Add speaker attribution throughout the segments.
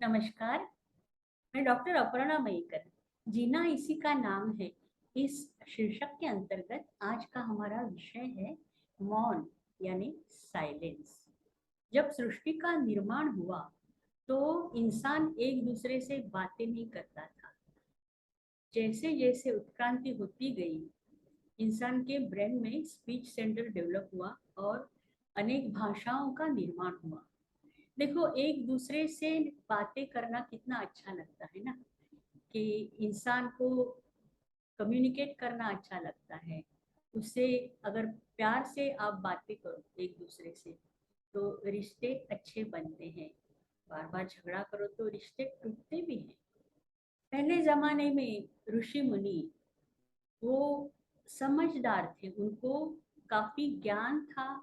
Speaker 1: नमस्कार। मैं डॉक्टर अपर्णा मयेकर। जीना इसी का नाम है। इस शीर्षक के अंतर्गत आज का हमारा विषय है मौन यानी साइलेंस। जब सृष्टि का निर्माण हुआ तो इंसान एक दूसरे से बातें नहीं करता था। जैसे जैसे उत्क्रांति होती गई, इंसान के ब्रेन में स्पीच सेंटर डेवलप हुआ और अनेक भाषाओं का निर्माण हुआ। देखो, एक दूसरे से बातें करना कितना अच्छा लगता है ना, कि इंसान को कम्युनिकेट करना अच्छा लगता है। उससे अगर प्यार से आप बातें करो एक दूसरे से तो रिश्ते अच्छे बनते हैं। बार बार झगड़ा करो तो रिश्ते टूटते भी हैं। पहले जमाने में ऋषि मुनि वो समझदार थे, उनको काफी ज्ञान था।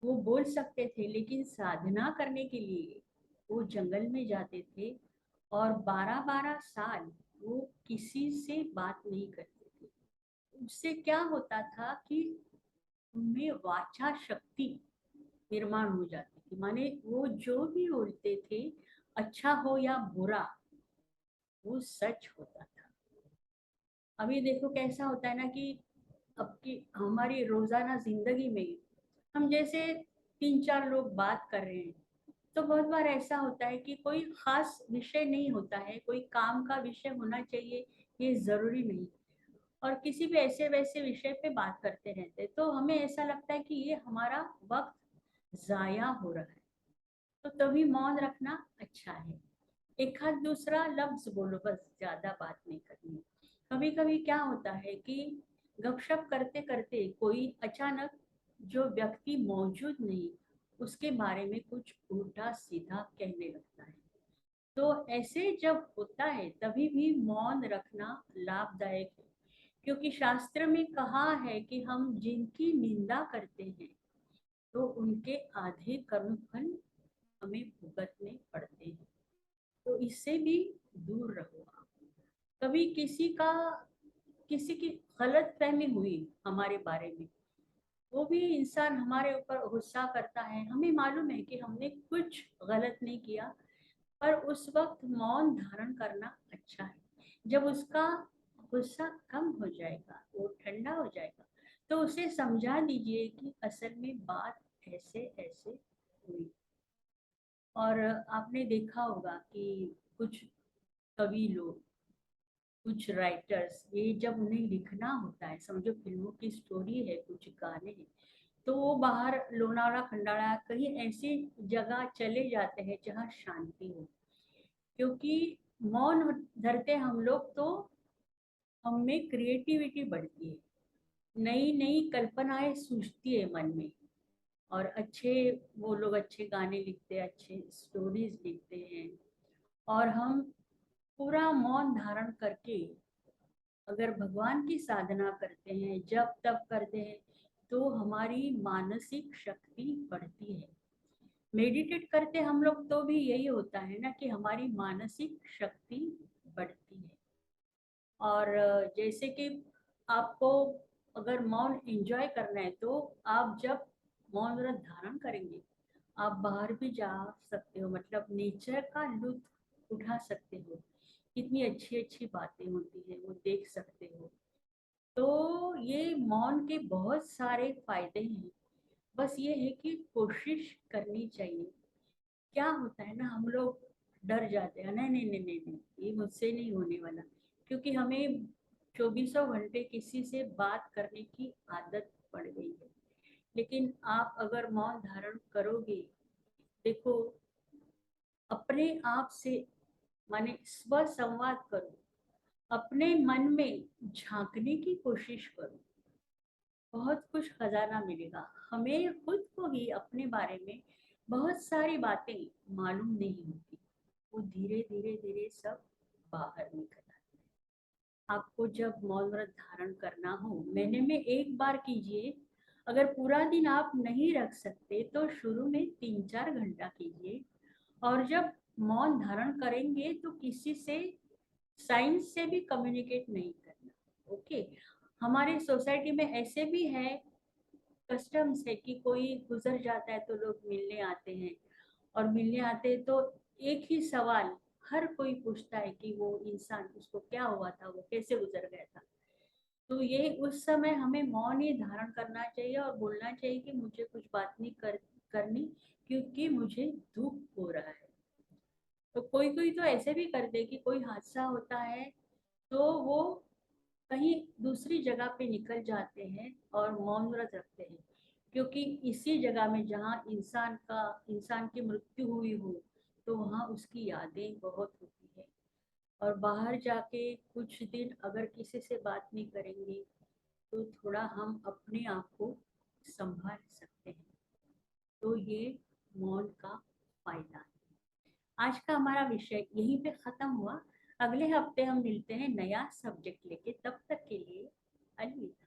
Speaker 1: वो बोल सकते थे, लेकिन साधना करने के लिए वो जंगल में जाते थे और 12-12 साल वो किसी से बात नहीं करते थे। उससे क्या होता था कि उनमें वाचा शक्ति निर्माण हो जाती थी, माने वो जो भी बोलते थे, अच्छा हो या बुरा, वो सच होता था। अभी देखो कैसा होता है ना कि अब की हमारी रोजाना जिंदगी में हम जैसे 3-4 लोग बात कर रहे हैं, तो बहुत बार ऐसा होता है कि कोई खास विषय नहीं होता है, कोई काम का विषय होना चाहिए ये जरूरी नहीं, और किसी भी ऐसे वैसे विषय पे बात करते रहते, तो हमें ऐसा लगता है कि ये हमारा वक्त जाया हो रहा है। तो तभी मौन रखना अच्छा है। एक आध दूसरा लफ्ज बोलो, बस ज्यादा बात नहीं करनी। कभी कभी क्या होता है कि गपशप करते करते कोई अचानक जो व्यक्ति मौजूद नहीं, उसके बारे में कुछ उल्टा सीधा कहने लगता है। तो ऐसे जब होता है तभी भी मौन रखना लाभदायक है, क्योंकि शास्त्र में कहा है कि हम जिनकी निंदा करते हैं तो उनके आधे कर्मफल हमें भुगतने पड़ते हैं। तो इससे भी दूर रहो। कभी किसी की गलत फहमी हुई हमारे बारे में, वो भी इंसान हमारे ऊपर गुस्सा करता है, हमें मालूम है कि हमने कुछ गलत नहीं किया, पर उस वक्त मौन धारण करना अच्छा है। जब उसका गुस्सा कम हो जाएगा, वो ठंडा हो जाएगा, तो उसे समझा दीजिए कि असल में बात ऐसे ऐसे हुई। और आपने देखा होगा कि कुछ कवि लोग, कुछ राइटर्स, ये जब उन्हें लिखना होता है, समझो फिल्मों की स्टोरी है, कुछ गाने हैं, तो वो बाहर लोनावला खंडाला कहीं ऐसी जगह चले जाते हैं जहाँ शांति हो। क्योंकि मौन धरते हम लोग तो हम में क्रिएटिविटी बढ़ती है, नई नई कल्पनाएं सूझती है मन में, और अच्छे, वो लोग अच्छे गाने लिखते हैं, अच्छे स्टोरीज लिखते हैं। और हम पूरा मौन धारण करके अगर भगवान की साधना करते हैं, जब तप करते हैं, तो हमारी मानसिक शक्ति बढ़ती है। मेडिटेट करते हम लोग तो भी यही होता है ना, कि हमारी मानसिक शक्ति बढ़ती है। और जैसे कि आपको अगर मौन एंजॉय करना है, तो आप जब मौन व्रत धारण करेंगे, आप बाहर भी जा सकते हो, मतलब नेचर का लुत्फ उठा सकते हो। कितनी अच्छी अच्छी बातें होती है वो देख सकते हो। तो ये मौन के बहुत सारे फायदे हैं। बस ये है कि कोशिश करनी चाहिए। क्या होता है ना, हम लोग डर जाते हैं, नहीं नहीं नहीं नहीं नहीं, ये मुझसे नहीं होने वाला, क्योंकि हमें 24 घंटे किसी से बात करने की आदत पड़ गई है। लेकिन आप अगर मौन धारण करोगे, देखो, अपने आप से, माने स्व संवाद करो, अपने मन में झांकने की कोशिश करो, बहुत कुछ खजाना मिलेगा। हमें खुद को ही अपने बारे में बहुत सारी बातें मालूम नहीं होती, वो धीरे धीरे धीरे सब बाहर निकल आती है। आपको जब मौन व्रत धारण करना हो, महीने में एक बार कीजिए। अगर पूरा दिन आप नहीं रख सकते तो शुरू में 3-4 घंटा कीजिए। और जब मौन धारण करेंगे तो किसी से, साइंस से भी कम्युनिकेट नहीं करना। ओके। हमारी सोसाइटी में ऐसे भी है, कस्टम्स है कि कोई गुजर जाता है तो लोग मिलने आते हैं, और मिलने आते हैं तो एक ही सवाल हर कोई पूछता है कि वो इंसान, उसको क्या हुआ था, वो कैसे गुजर गया था। तो ये उस समय हमें मौन ही धारण करना चाहिए और बोलना चाहिए कि मुझे कुछ बात नहीं करनी, क्योंकि मुझे दुख हो रहा है। तो कोई कोई तो ऐसे भी कर दे कि कोई हादसा होता है तो वो कहीं दूसरी जगह पे निकल जाते हैं और मौन व्रत रखते हैं, क्योंकि इसी जगह में जहाँ इंसान की मृत्यु हुई हो, तो वहाँ उसकी यादें बहुत होती है। और बाहर जाके कुछ दिन अगर किसी से बात नहीं करेंगे तो थोड़ा हम अपने आप को संभाल सकते हैं। तो ये मौन का फायदा है। आज का हमारा विषय यहीं पे खत्म हुआ। अगले हफ्ते हम मिलते हैं नया सब्जेक्ट लेके, तब तक के लिए अलविदा।